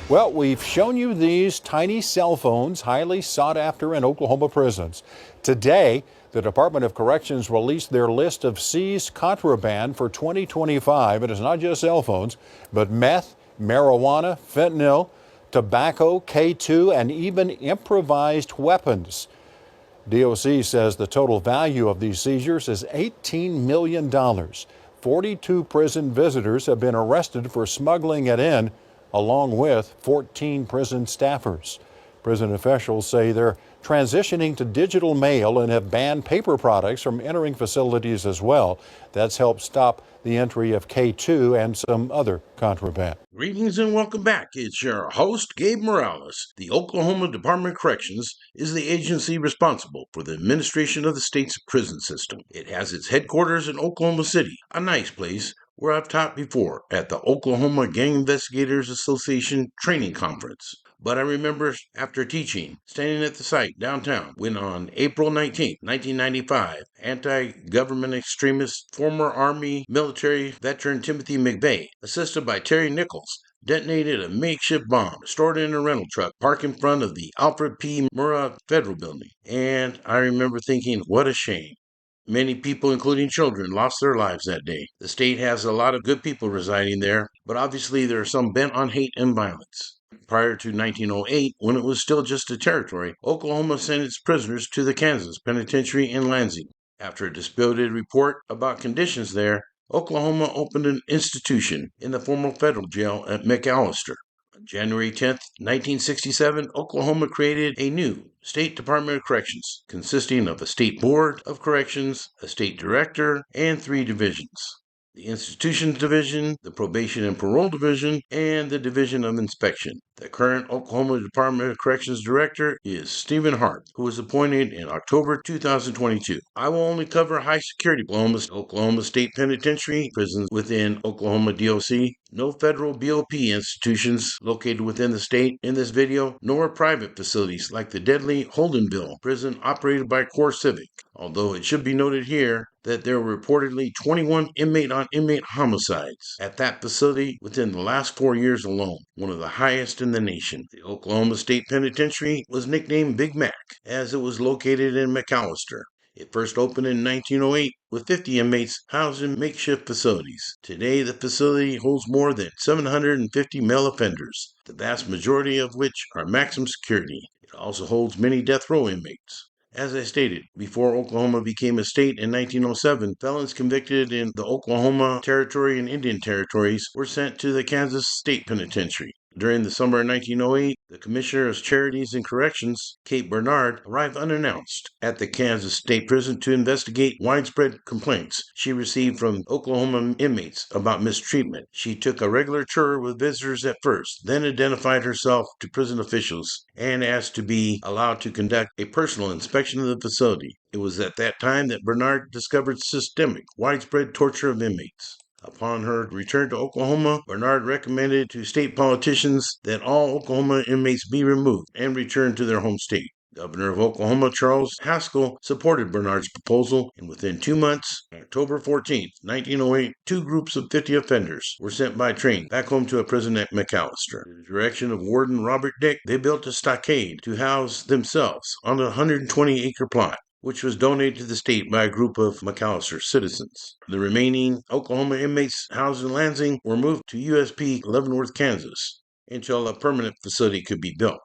Well, we've shown you these tiny cell phones, highly sought after in Oklahoma prisons. Today, the Department of Corrections released their list of seized contraband for 2025. It is not just cell phones, but meth, marijuana, fentanyl, tobacco, K2, and even improvised weapons. DOC says the total value of these seizures is $18 million. 42 prison visitors have been arrested for smuggling it in, along with 14 prison staffers. Prison officials say they're transitioning to digital mail and have banned paper products from entering facilities as well. That's helped stop the entry of K2 and some other contraband. Greetings and welcome back. It's your host, Gabe Morales. The Oklahoma Department of Corrections is the agency responsible for the administration of the state's prison system. It has its headquarters in Oklahoma City, a nice place where I've taught before at the Oklahoma Gang Investigators Association Training Conference. But I remember after teaching, standing at the site downtown, when on April 19, 1995, anti-government extremist former Army military veteran Timothy McVeigh, assisted by Terry Nichols, detonated a makeshift bomb stored in a rental truck parked in front of the Alfred P. Murrah Federal Building. And I remember thinking, what a shame. Many people, including children, lost their lives that day. The state has a lot of good people residing there, but obviously there are some bent on hate and violence. Prior to 1908, when it was still just a territory, Oklahoma sent its prisoners to the Kansas Penitentiary in Lansing. After a disputed report about conditions there, Oklahoma opened an institution in the former federal jail at McAllister. On January 10, 1967, Oklahoma created a new State Department of Corrections, consisting of a State Board of Corrections, a State Director, and 3 divisions: the Institutions Division, the Probation and Parole Division, and the Division of Inspection. The current Oklahoma Department of Corrections Director is Stephen Hart, who was appointed in October 2022. I will only cover high security Oklahoma State Penitentiary prisons within Oklahoma DOC, no federal BOP institutions located within the state in this video, nor private facilities like the deadly Holdenville prison operated by Core Civic. Although it should be noted here that there were reportedly 21 inmate-on-inmate homicides at that facility within the last 4 years alone, one of the highest in the nation. The Oklahoma State Penitentiary was nicknamed Big Mac, as it was located in McAllister. It first opened in 1908 with 50 inmates housed in makeshift facilities. Today, the facility holds more than 750 male offenders, the vast majority of which are maximum security. It also holds many death row inmates. As I stated, before Oklahoma became a state in 1907, felons convicted in the Oklahoma Territory and Indian Territories were sent to the Kansas State Penitentiary. During the summer of 1908, the Commissioner of Charities and Corrections, Kate Bernard, arrived unannounced at the Kansas State Prison to investigate widespread complaints she received from Oklahoma inmates about mistreatment. She took a regular tour with visitors at first, then identified herself to prison officials and asked to be allowed to conduct a personal inspection of the facility. It was at that time that Bernard discovered systemic, widespread torture of inmates. Upon her return to Oklahoma, Bernard recommended to state politicians that all Oklahoma inmates be removed and returned to their home state. Governor of Oklahoma Charles Haskell supported Bernard's proposal, and within 2 months, on October 14, 1908, 2 groups of 50 offenders were sent by train back home to a prison at McAllister. Under the direction of Warden Robert Dick, they built a stockade to house themselves on a 120-acre plot, which was donated to the state by a group of McAllister citizens. The remaining Oklahoma inmates housed in Lansing were moved to USP Leavenworth, Kansas, until a permanent facility could be built.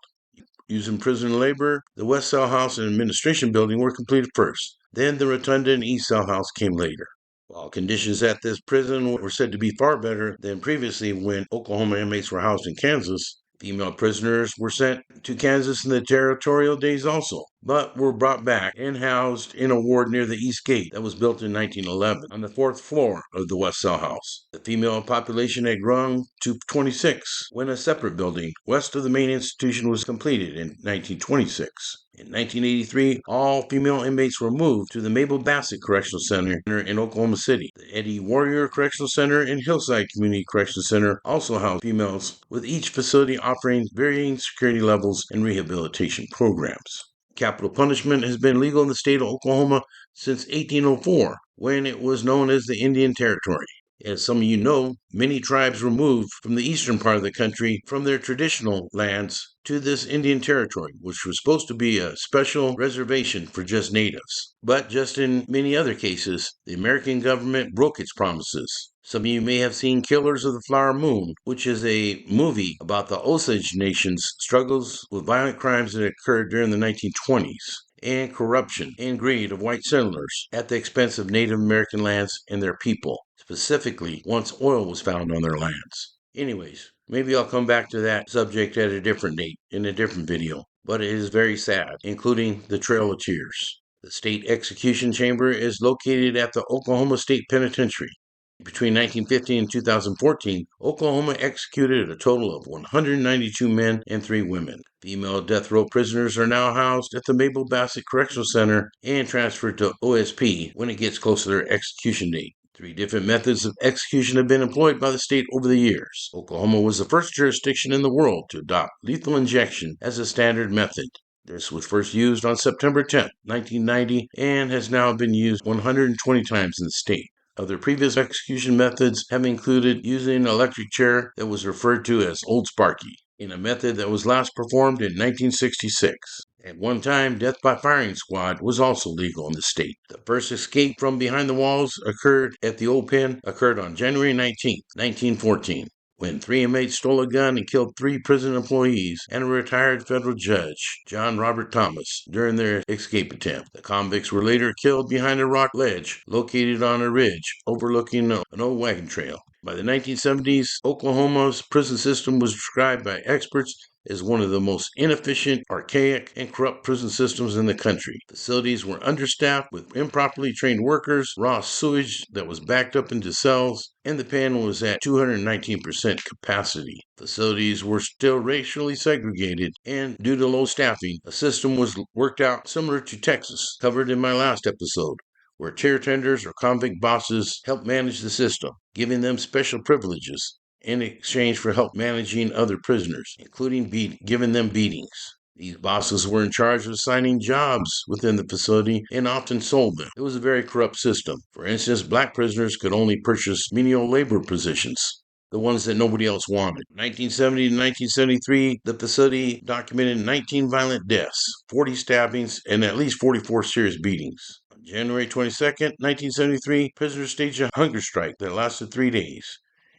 Using prison labor, the West Cell House and Administration Building were completed first. Then the Rotunda and East Cell House came later. While conditions at this prison were said to be far better than previously when Oklahoma inmates were housed in Kansas, female prisoners were sent to Kansas in the territorial days also, but were brought back and housed in a ward near the East Gate that was built in 1911 on the 4th floor of the West Cell House. The female population had grown to 26 when a separate building west of the main institution was completed in 1926. In 1983, all female inmates were moved to the Mabel Bassett Correctional Center in Oklahoma City. The Eddie Warrior Correctional Center and Hillside Community Correctional Center also house females, with each facility offering varying security levels and rehabilitation programs. Capital punishment has been legal in the state of Oklahoma since 1804, when it was known as the Indian Territory. As some of you know, many tribes were moved from the eastern part of the country from their traditional lands to this Indian Territory, which was supposed to be a special reservation for just natives. But just in many other cases, the American government broke its promises. Some of you may have seen Killers of the Flower Moon, which is a movie about the Osage Nation's struggles with violent crimes that occurred during the 1920s and corruption and greed of white settlers at the expense of Native American lands and their people, specifically once oil was found on their lands. Anyways, maybe I'll come back to that subject at a different date in a different video, but it is very sad, including the Trail of Tears. The state execution chamber is located at the Oklahoma State Penitentiary. Between 1950 and 2014, Oklahoma executed a total of 192 men and 3 women. Female death row prisoners are now housed at the Mabel Bassett Correctional Center and transferred to OSP when it gets close to their execution date. 3 different methods of execution have been employed by the state over the years. Oklahoma was the first jurisdiction in the world to adopt lethal injection as a standard method. This was first used on September 10, 1990, and has now been used 120 times in the state. Other previous execution methods have included using an electric chair that was referred to as Old Sparky, in a method that was last performed in 1966. At one time, death by firing squad was also legal in the state. The first escape from behind the walls occurred at the old pen occurred on January 19, 1914. When 3 inmates stole a gun and killed 3 prison employees and a retired federal judge, John Robert Thomas, during their escape attempt. The convicts were later killed behind a rock ledge located on a ridge overlooking an old wagon trail. By the 1970s, Oklahoma's prison system was described by experts as one of the most inefficient, archaic, and corrupt prison systems in the country. Facilities were understaffed with improperly trained workers, raw sewage that was backed up into cells, and the pen was at 219% capacity. Facilities were still racially segregated, and due to low staffing, a system was worked out similar to Texas, covered in my last episode, where chair tenders or convict bosses helped manage the system, giving them special privileges in exchange for help managing other prisoners, including giving them beatings. These bosses were in charge of assigning jobs within the facility and often sold them. It was a very corrupt system. For instance, black prisoners could only purchase menial labor positions, the ones that nobody else wanted. 1970 to 1973, the facility documented 19 violent deaths, 40 stabbings, and at least 44 serious beatings. On January 22, 1973, prisoners staged a hunger strike that lasted 3 days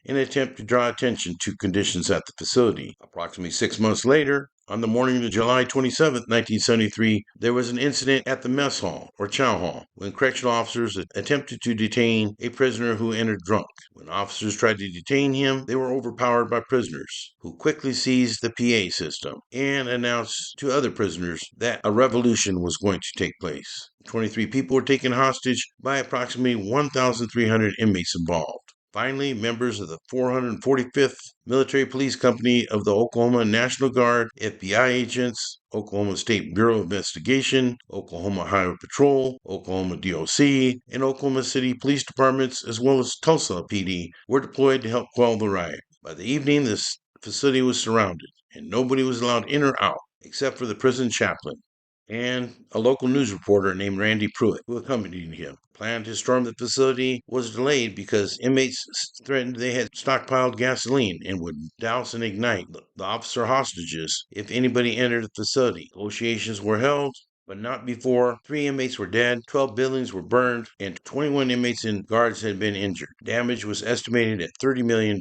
in an attempt to draw attention to conditions at the facility. Approximately 6 months later, on the morning of July 27, 1973, there was an incident at the mess hall, or chow hall, when correctional officers attempted to detain a prisoner who entered drunk. When officers tried to detain him, they were overpowered by prisoners, who quickly seized the PA system and announced to other prisoners that a revolution was going to take place. 23 people were taken hostage by approximately 1,300 inmates involved. Finally, members of the 445th Military Police Company of the Oklahoma National Guard, FBI agents, Oklahoma State Bureau of Investigation, Oklahoma Highway Patrol, Oklahoma DOC, and Oklahoma City Police Departments, as well as Tulsa PD, were deployed to help quell the riot. By the evening, this facility was surrounded, and nobody was allowed in or out, except for the prison chaplain and a local news reporter named Randy Pruitt, who accompanied him. Plan to storm the facility was delayed because inmates threatened they had stockpiled gasoline and would douse and ignite the officer hostages if anybody entered the facility. Negotiations were held, but not before 3 inmates were dead, 12 buildings were burned, and 21 inmates and guards had been injured. Damage was estimated at $30 million.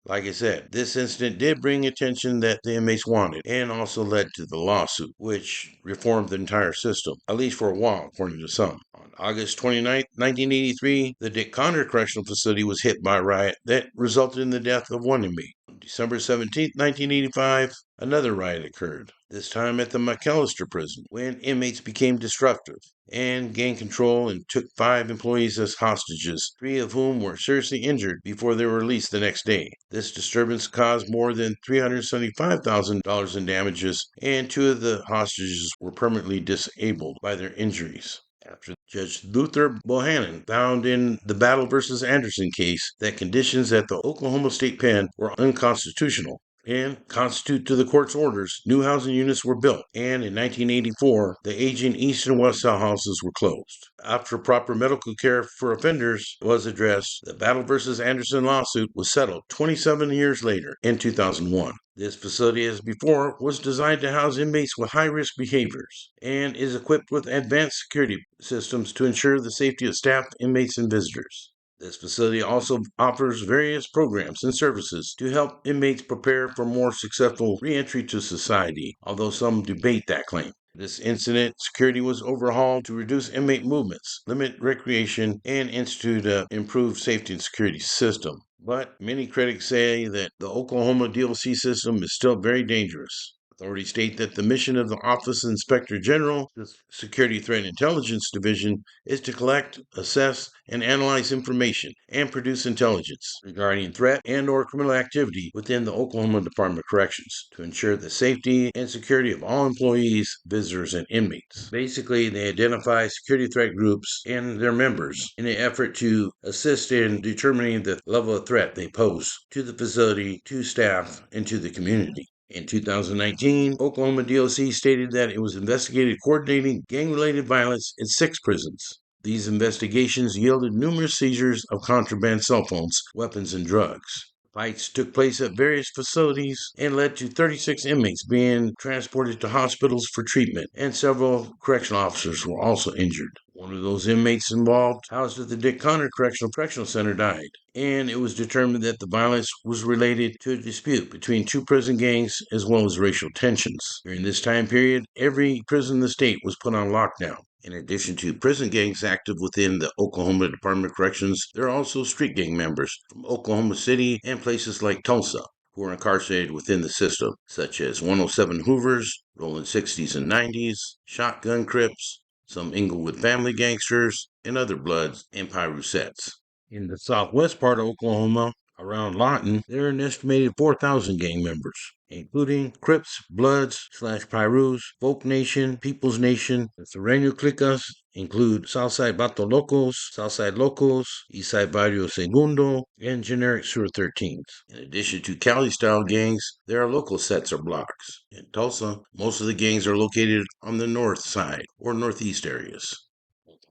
Like I said, this incident did bring attention that the inmates wanted and also led to the lawsuit, which reformed the entire system, at least for a while, according to some. On August 29, 1983, the Dick Conner Correctional Facility was hit by a riot that resulted in the death of 1 inmate. On December 17, 1985, another riot occurred, this time at the McAllister prison, when inmates became disruptive and gained control and took 5 employees as hostages, 3 of whom were seriously injured before they were released the next day. This disturbance caused more than $375,000 in damages, and 2 of the hostages were permanently disabled by their injuries. After Judge Luther Bohannon found in the Battle versus Anderson case that conditions at the Oklahoma State Pen were unconstitutional, and constitute to the court's orders, new housing units were built, and in 1984, the aging east and west cell houses were closed. After proper medical care for offenders was addressed, the Battle versus Anderson lawsuit was settled 27 years later in 2001. This facility, as before, was designed to house inmates with high-risk behaviors and is equipped with advanced security systems to ensure the safety of staff, inmates, and visitors. This facility also offers various programs and services to help inmates prepare for more successful reentry to society, although some debate that claim. This incident, security was overhauled to reduce inmate movements, limit recreation, and institute an improved safety and security system. But many critics say that the Oklahoma DLC system is still very dangerous. Authorities state that the mission of the Office of Inspector General, the Security Threat Intelligence Division, is to collect, assess, and analyze information and produce intelligence regarding threat and or criminal activity within the Oklahoma Department of Corrections to ensure the safety and security of all employees, visitors, and inmates. Basically, they identify security threat groups and their members in an effort to assist in determining the level of threat they pose to the facility, to staff, and to the community. In 2019, Oklahoma DOC stated that it was investigating coordinating gang-related violence in 6 prisons. These investigations yielded numerous seizures of contraband cell phones, weapons, and drugs. Fights took place at various facilities and led to 36 inmates being transported to hospitals for treatment, and several correctional officers were also injured. One of those inmates involved, housed at the Dick Connor Correctional Center, died, and it was determined that the violence was related to a dispute between 2 prison gangs as well as racial tensions. During this time period, every prison in the state was put on lockdown. In addition to prison gangs active within the Oklahoma Department of Corrections, there are also street gang members from Oklahoma City and places like Tulsa who are incarcerated within the system, such as 107 Hoovers, Rolling 60s and 90s, Shotgun Crips, some Inglewood family gangsters, and other Bloods and Pyrusettes. In the southwest part of Oklahoma, around Lawton, there are an estimated 4,000 gang members, including Crips, Bloods, Pyrus, Folk Nation, People's Nation. The Sureño Clicas include Southside Vato Locos, Southside Locos, Eastside Barrio Segundo, and generic Sur 13s. In addition to Cali-style gangs, there are local sets or blocks. In Tulsa, most of the gangs are located on the north side or northeast areas.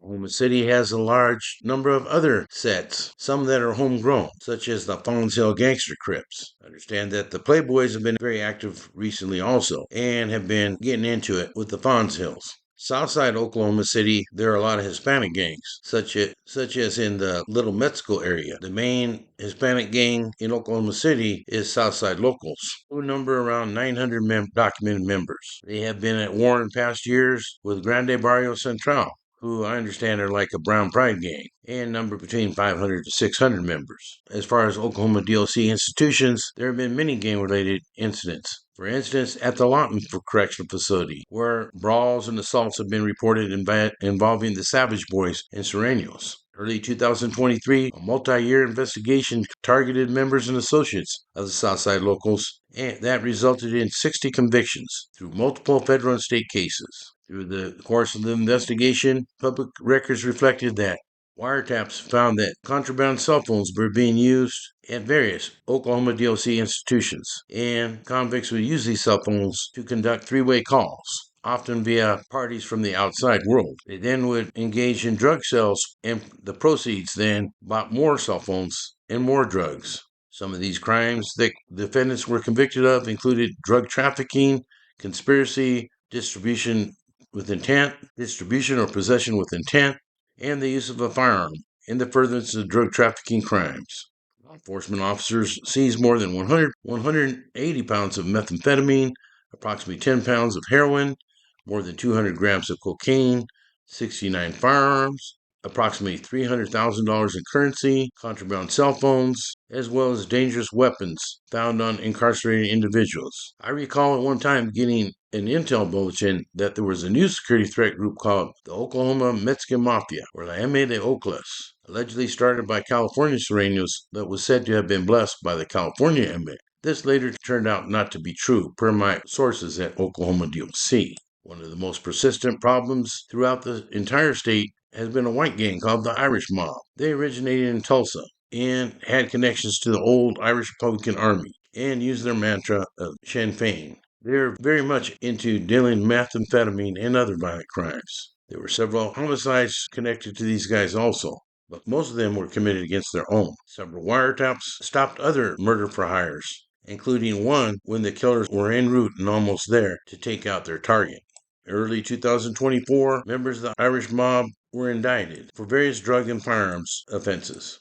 Oklahoma City has a large number of other sets, some that are homegrown, such as the Fons Hill Gangster Crips. Understand that the Playboys have been very active recently also, and have been getting into it with the Fons Hills. Southside Oklahoma City, there are a lot of Hispanic gangs, such as in the Little Mexico area. The main Hispanic gang in Oklahoma City is Southside Locals, who number around 900 documented members. They have been at war in past years with Grande Barrio Central, who I understand are like a Brown Pride gang, and number between 500 to 600 members. As far as Oklahoma DLC institutions, there have been many gang-related incidents. For instance, at the Lawton Correctional Facility, where brawls and assaults have been reported involving the Savage Boys and Sureños. Early 2023, a multi-year investigation targeted members and associates of the Southside Locals, and that resulted in 60 convictions through multiple federal and state cases. Through the course of the investigation, public records reflected that wiretaps found that contraband cell phones were being used at various Oklahoma DLC institutions, and convicts would use these cell phones to conduct 3-way calls, often via parties from the outside world. They then would engage in drug sales, and the proceeds then bought more cell phones and more drugs. Some of these crimes that defendants were convicted of included drug trafficking, conspiracy, distribution or possession with intent, and the use of a firearm in the furtherance of drug trafficking crimes. Law enforcement officers seized more than 180 pounds of methamphetamine, approximately 10 pounds of heroin, more than 200 grams of cocaine, 69 firearms, approximately $300,000 in currency, contraband cell phones, as well as dangerous weapons found on incarcerated individuals. I recall at one time getting an intel bulletin that there was a new security threat group called the Oklahoma Mexican Mafia, or La M de Oclas, allegedly started by California Sureños, that was said to have been blessed by the California inmate. This later turned out not to be true, per my sources at Oklahoma DOC. One of the most persistent problems throughout the entire state has been a white gang called the Irish Mob. They originated in Tulsa and had connections to the old Irish Republican Army. and use their mantra of Sinn Fein. They're very much into dealing methamphetamine and other violent crimes. There were several homicides connected to these guys also, but most of them were committed against their own. Several wiretaps stopped other murder for hires, including one when the killers were en route and almost there to take out their target. Early 2024, members of the Irish mob were indicted for various drug and firearms offenses.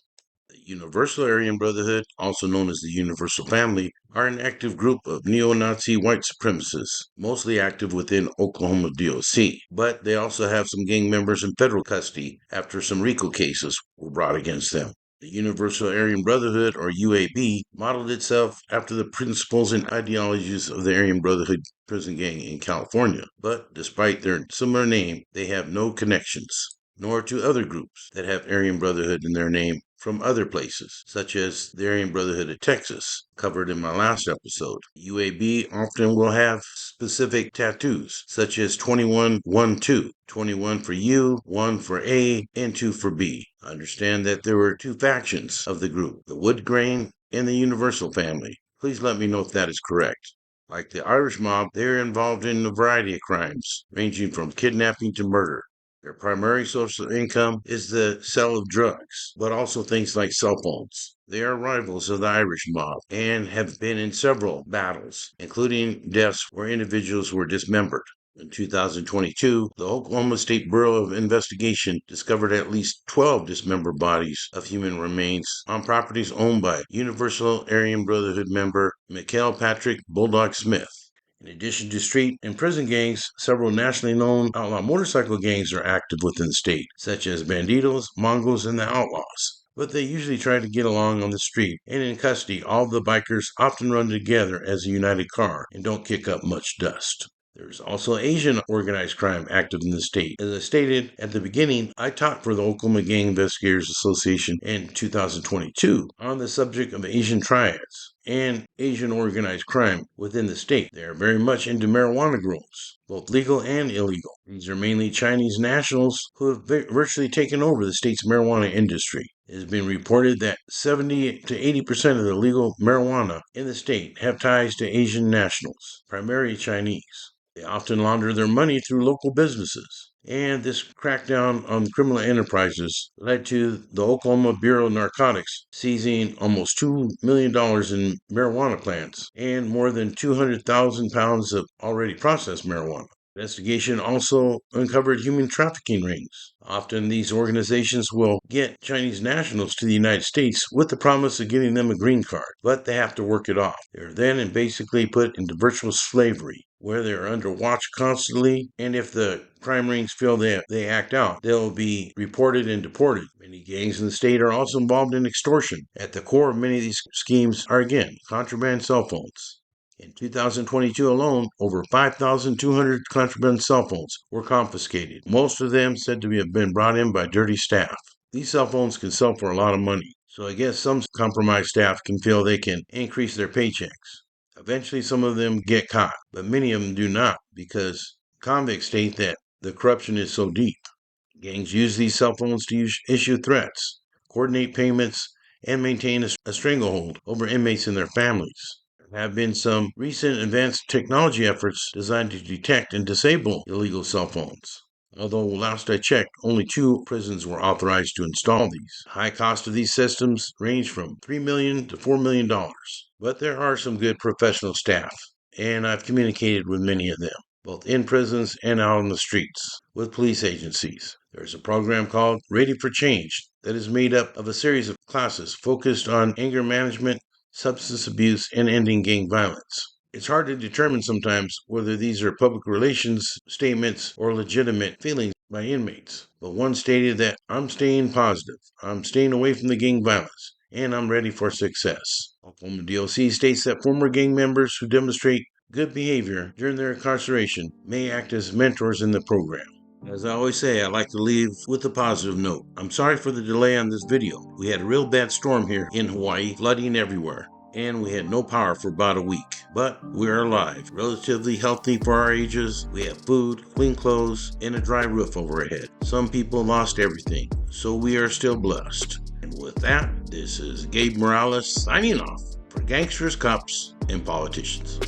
The Universal Aryan Brotherhood, also known as the Universal Family, are an active group of neo-Nazi white supremacists, mostly active within Oklahoma DOC, but they also have some gang members in federal custody after some RICO cases were brought against them. The Universal Aryan Brotherhood, or UAB, modeled itself after the principles and ideologies of the Aryan Brotherhood prison gang in California, but despite their similar name, they have no connections, nor to other groups that have Aryan Brotherhood in their name from other places, such as the Aryan Brotherhood of Texas, covered in my last episode. UAB often will have specific tattoos, such as 21-1-2, 21 for U, 1 for A, and 2 for B. I understand that there were two factions of the group, the Wood Grain and the Universal Family. Please let me know if that is correct. Like the Irish mob, they are involved in a variety of crimes, ranging from kidnapping to murder. Their primary source of income is the sale of drugs, but also things like cell phones. They are rivals of the Irish mob and have been in several battles, including deaths where individuals were dismembered. In 2022, the Oklahoma State Bureau of Investigation discovered at least 12 dismembered bodies of human remains on properties owned by Universal Aryan Brotherhood member Mikhail Patrick Bulldog Smith. In addition to street and prison gangs, several nationally known outlaw motorcycle gangs are active within the state, such as Bandidos, Mongols, and the Outlaws. But they usually try to get along on the street, and in custody, all the bikers often run together as a united car and don't kick up much dust. There's also Asian organized crime active in the state. As I stated at the beginning, I taught for the Oklahoma Gang Investigators Association in 2022 on the subject of Asian triads and Asian organized crime within the state. They are very much into marijuana grows, both legal and illegal. These are mainly Chinese nationals who have virtually taken over the state's marijuana industry. It has been reported that 70 to 80% of the legal marijuana in the state have ties to Asian nationals, primarily Chinese. They often launder their money through local businesses. And this crackdown on criminal enterprises led to the Oklahoma Bureau of Narcotics seizing almost $2 million in marijuana plants and more than 200,000 pounds of already processed marijuana. Investigation also uncovered human trafficking rings. Often these organizations will get Chinese nationals to the United States with the promise of getting them a green card, but they have to work it off. They're then basically put into virtual slavery, where they're under watch constantly, and if the crime rings feel they act out, they'll be reported and deported. Many gangs in the state are also involved in extortion. At the core of many of these schemes are, again, contraband cell phones. In 2022 alone, over 5,200 contraband cell phones were confiscated, most of them said to have been brought in by dirty staff. These cell phones can sell for a lot of money, so I guess some compromised staff can feel they can increase their paychecks. Eventually, some of them get caught, but many of them do not because convicts state that the corruption is so deep. Gangs use these cell phones to issue threats, coordinate payments, and maintain a stranglehold over inmates and their families. There have been some recent advanced technology efforts designed to detect and disable illegal cell phones. Although last I checked, only 2 prisons were authorized to install these. The high cost of these systems range from $3 million to $4 million. But there are some good professional staff, and I've communicated with many of them, both in prisons and out on the streets, with police agencies. There's a program called Ready for Change that is made up of a series of classes focused on anger management, substance abuse, and ending gang violence. It's hard to determine sometimes whether these are public relations statements or legitimate feelings by inmates. But one stated that, "I'm staying positive. I'm staying away from the gang violence, and I'm ready for success." Oklahoma DOC states that former gang members who demonstrate good behavior during their incarceration may act as mentors in the program. As I always say, I like to leave with a positive note. I'm sorry for the delay on this video. We had a real bad storm here in Hawaii, flooding everywhere, and we had no power for about a week. But we're alive, relatively healthy for our ages. We have food, clean clothes, and a dry roof overhead. Some people lost everything, so we are still blessed. And with that, this is Gabe Morales signing off for gangsters, cops, and politicians.